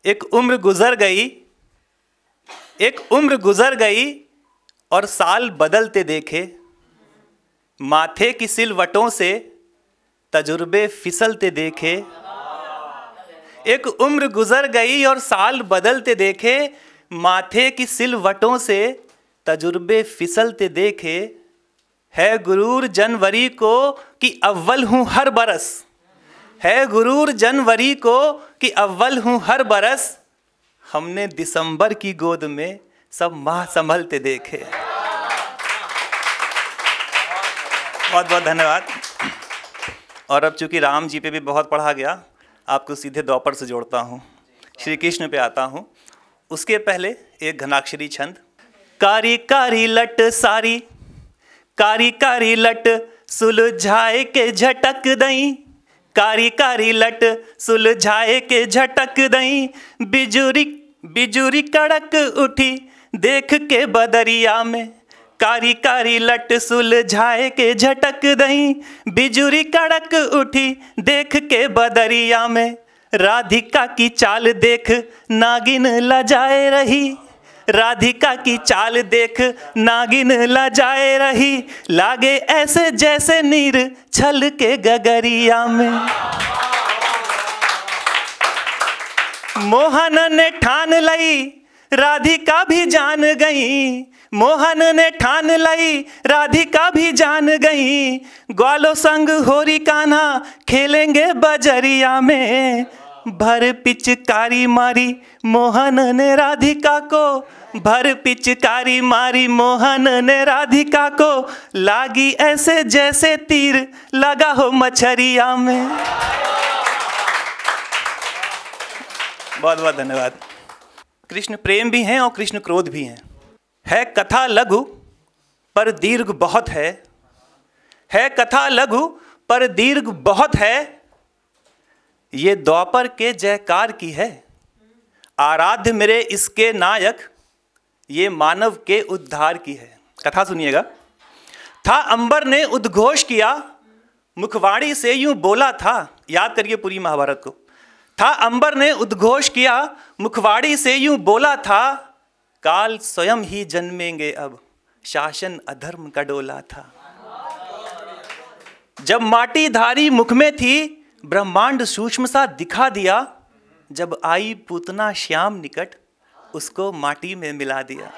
एक उम्र गुजर गई, एक उम्र गुजर गई और साल बदलते देखे, माथे की सिलवटों से तजुर्बे फिसलते देखे। एक उम्र गुजर गई और साल बदलते देखे, माथे की सिलवटों से तजुर्बे फिसलते देखे। है गुरूर जनवरी को कि अव्वल हूँ हर बरस, है गुरूर जनवरी को कि अव्वल हूँ हर बरस। हमने दिसंबर की गोद में सब माह संभलते देखे। बहुत बहुत धन्यवाद। और अब चूंकि राम जी पे भी बहुत पढ़ा गया, आपको सीधे द्वापर से जोड़ता हूँ, श्री कृष्ण पे आता हूँ। उसके पहले एक घनाक्षरी छंद। कारी कारी लट सारी, कारी कारी लट सुलझाए के झटक दई, कारी कारी लट सुलझाए के झटक दई। बिजुरी बिजुरी कड़क उठी देख के बदरिया में, कारी कारी लट सुलझाए के झटक दई। बिजुरी कड़क उठी देख के बदरिया में, राधिका की चाल देख नागिन लजाए रही, राधिका की चाल देख नागिन लजाए रही। लागे ऐसे जैसे नीर छल के गगरिया में। मोहन ने ठान लई राधिका भी जान गई, मोहन ने ठान लई राधिका भी जान गई। ग्वालो संग होरी कान्हा खेलेंगे बजरिया में, भर पिचकारी मारी मोहन ने राधिका को, भर पिचकारी मारी मोहन ने राधिका को। लागी ऐसे जैसे तीर लगा हो मछरिया में। बहुत बहुत धन्यवाद। कृष्ण प्रेम भी हैं और कृष्ण क्रोध भी हैं। है कथा लघु पर दीर्घ बहुत है कथा लघु पर दीर्घ बहुत है। ये द्वापर के जयकार की है, आराध्य मेरे इसके नायक, ये मानव के उद्धार की है। कथा सुनिएगा। था अंबर ने उद्घोष किया, मुखवाणी से यूं बोला था। याद करिए पूरी महाभारत को। था अंबर ने उद्घोष किया, मुखवाणी से यूं बोला था। काल स्वयं ही जन्मेंगे अब, शासन अधर्म का डोला था। जब माटी धारी मुख में थी, ब्रह्मांड सूक्ष्म सा दिखा दिया। जब आई पूतना श्याम निकट, उसको माटी में मिला दिया।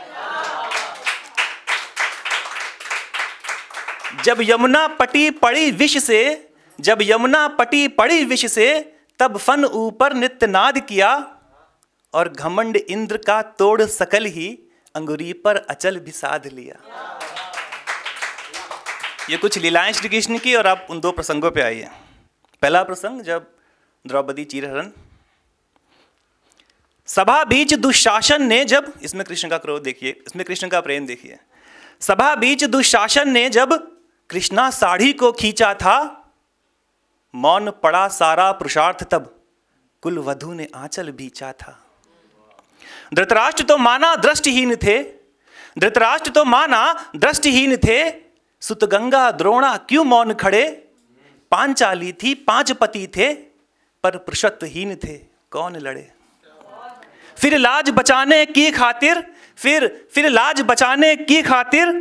जब यमुना पटी पड़ी विष से, जब यमुना पटी पड़ी विष से, तब फन ऊपर नित्य नाद किया। और घमंड इंद्र का तोड़ सकल ही, अंगुरी पर अचल भी साध लिया। ये कुछ लीलाएं श्री कृष्ण की, और आप उन दो प्रसंगों पे आइए। पहला प्रसंग, जब द्रौपदी चीरहरण, सभा बीच दुशासन ने जब, इसमें कृष्ण का क्रोध देखिए, इसमें कृष्ण का प्रेम देखिए। सभा बीच दुशासन ने जब कृष्णा साड़ी को खींचा था, मौन पड़ा सारा पुरुषार्थ तब, कुल वधु ने आंचल भींचा था। धृतराष्ट्र तो माना दृष्टिहीन थे, धृतराष्ट्र तो माना दृष्टिहीन थे। सुतगंगा द्रोणा क्यों मौन खड़े, पांचाली थी 5 पति थे, पर पुरुषत्वहीन थे कौन लड़े। फिर लाज बचाने की खातिर, फिर लाज बचाने की खातिर,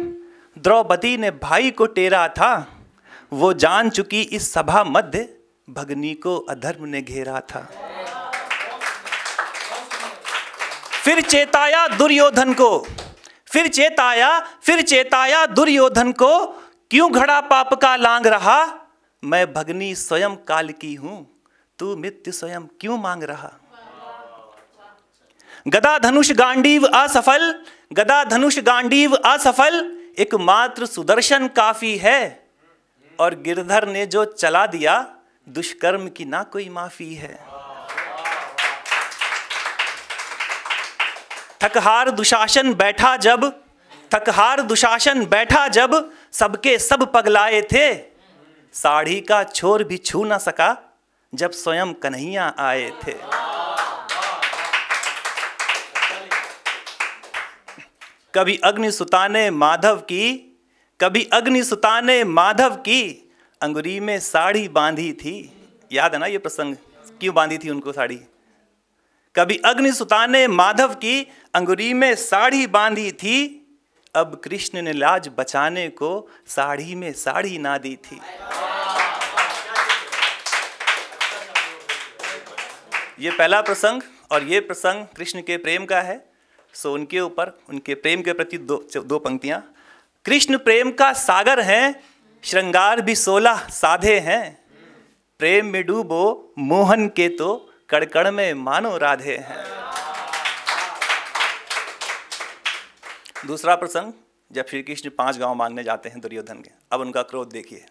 द्रौपदी ने भाई को टेरा था। वो जान चुकी इस सभा मध्य, भगनी को अधर्म ने घेरा था। फिर चेताया दुर्योधन को, फिर चेताया दुर्योधन को, क्यों घड़ा पाप का लांग रहा। मैं भगनी स्वयं काल की हूं, तू मृत्यु स्वयं क्यों मांग रहा। गदा धनुष गांडीव असफल, गदा धनुष गांडीव असफल, एकमात्र सुदर्शन काफी है। और गिरधर ने जो चला दिया, दुष्कर्म की ना कोई माफी है। थकहार दुशासन बैठा जब, थकहार दुशासन बैठा जब, सबके सब पगलाए थे। साड़ी का छोर भी छू ना सका, जब स्वयं कन्हैया आए थे। कभी अग्नि सुताने माधव की, कभी अग्नि सुताने माधव की, अंगुरी में साड़ी बांधी थी। याद है ना ये प्रसंग, क्यों बांधी थी उनको साड़ी। कभी अग्निसुता ने माधव की अंगुरी में साड़ी बांधी थी, अब कृष्ण ने लाज बचाने को साड़ी में साड़ी ना दी थी। ये पहला प्रसंग और ये प्रसंग कृष्ण के प्रेम का है। सो उनके ऊपर, उनके प्रेम के प्रति दो पंक्तियां। कृष्ण प्रेम का सागर हैं, श्रृंगार भी 16 साधे हैं, प्रेम में डूबो मोहन के तो कड़कड़ में मानो राधे हैं। दूसरा प्रसंग, जब श्री कृष्ण 5 गांव मांगने जाते हैं दुर्योधन के। अब उनका क्रोध देखिए।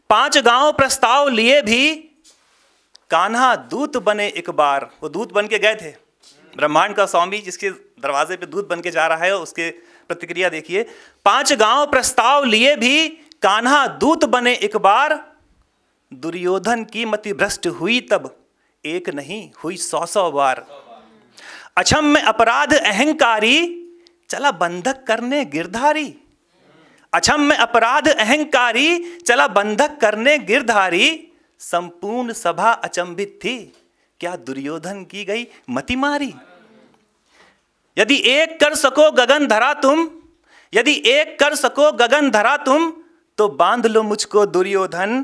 5 गांव प्रस्ताव लिए भी कान्हा दूत बने एक बार। वो दूत बन के गए थे, ब्रह्मांड का स्वामी जिसके दरवाजे पे दूत बन के जा रहा है, उसके प्रतिक्रिया देखिए। 5 गांव प्रस्ताव लिए भी कान्हा दूत बने एक बार, दुर्योधन की मति भ्रष्ट हुई तब एक नहीं हुई 100 बार। अछम में अपराध अहंकारी, चला बंधक करने गिरधारी। अछम में अपराध अहंकारी, चला बंधक करने गिरधारी। संपूर्ण सभा अचंभित थी, क्या दुर्योधन की गई मति मारी। यदि एक कर सको गगन धरा तुम, यदि एक कर सको गगन धरा तुम, तो बांध लो मुझको दुर्योधन,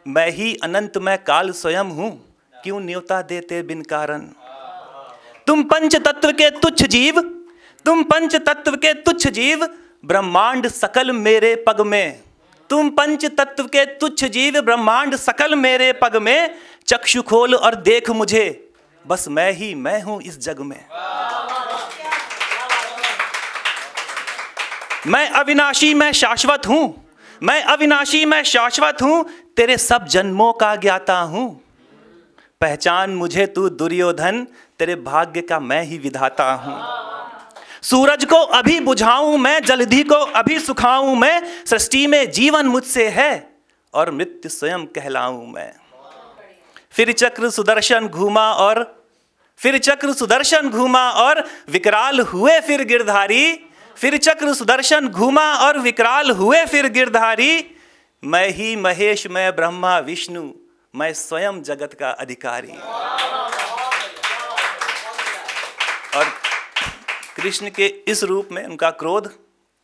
मैं ही अनंत मैं काल स्वयं हूं, क्यों न्योता देते बिन कारण। तुम पंच तत्व के तुच्छ जीव, तुम पंच तत्व के तुच्छ जीव, ब्रह्मांड सकल मेरे पग में। तुम पंच तत्व के तुच्छ जीव, ब्रह्मांड सकल मेरे पग में। चक्षु खोल और देख मुझे, बस मैं ही मैं हूं इस जग में। मैं अविनाशी मैं शाश्वत हूं, मैं अविनाशी मैं शाश्वत हूं, तेरे सब जन्मों का ज्ञाता हूं। पहचान मुझे तू दुर्योधन, तेरे भाग्य का मैं ही विधाता हूं। सूरज को अभी बुझाऊं मैं, जलधि को अभी सुखाऊं मैं। सृष्टि में जीवन मुझसे है और मृत्यु स्वयं कहलाऊं मैं। फिर चक्र सुदर्शन घूमा और, फिर चक्र सुदर्शन घूमा और विकराल हुए फिर गिरधारी। फिर चक्र सुदर्शन घूमा और विकराल हुए फिर गिरधारी। मैं ही महेश, मैं ब्रह्मा विष्णु, मैं स्वयं जगत का अधिकारी। और कृष्ण के इस रूप में उनका क्रोध,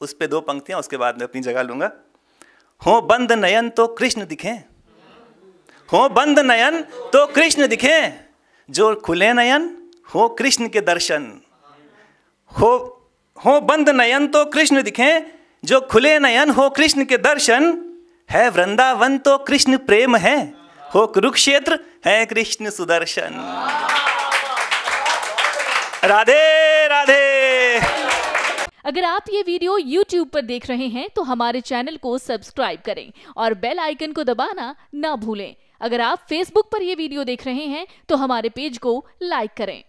उस पे 2 पंक्तियां, उसके बाद मैं अपनी जगह लूंगा। हो बंद नयन तो कृष्ण दिखें, हो बंद नयन तो कृष्ण दिखें, जो खुले नयन हो कृष्ण के दर्शन। हो बंद नयन तो कृष्ण दिखें, जो खुले नयन हो कृष्ण के दर्शन। है वृंदावन तो कृष्ण प्रेम है, हो कुरुक्षेत्र है कृष्ण सुदर्शन। राधे राधे। अगर आप ये वीडियो YouTube पर देख रहे हैं तो हमारे चैनल को सब्सक्राइब करें और बेल आइकन को दबाना ना भूलें। अगर आप Facebook पर ये वीडियो देख रहे हैं तो हमारे पेज को लाइक करें।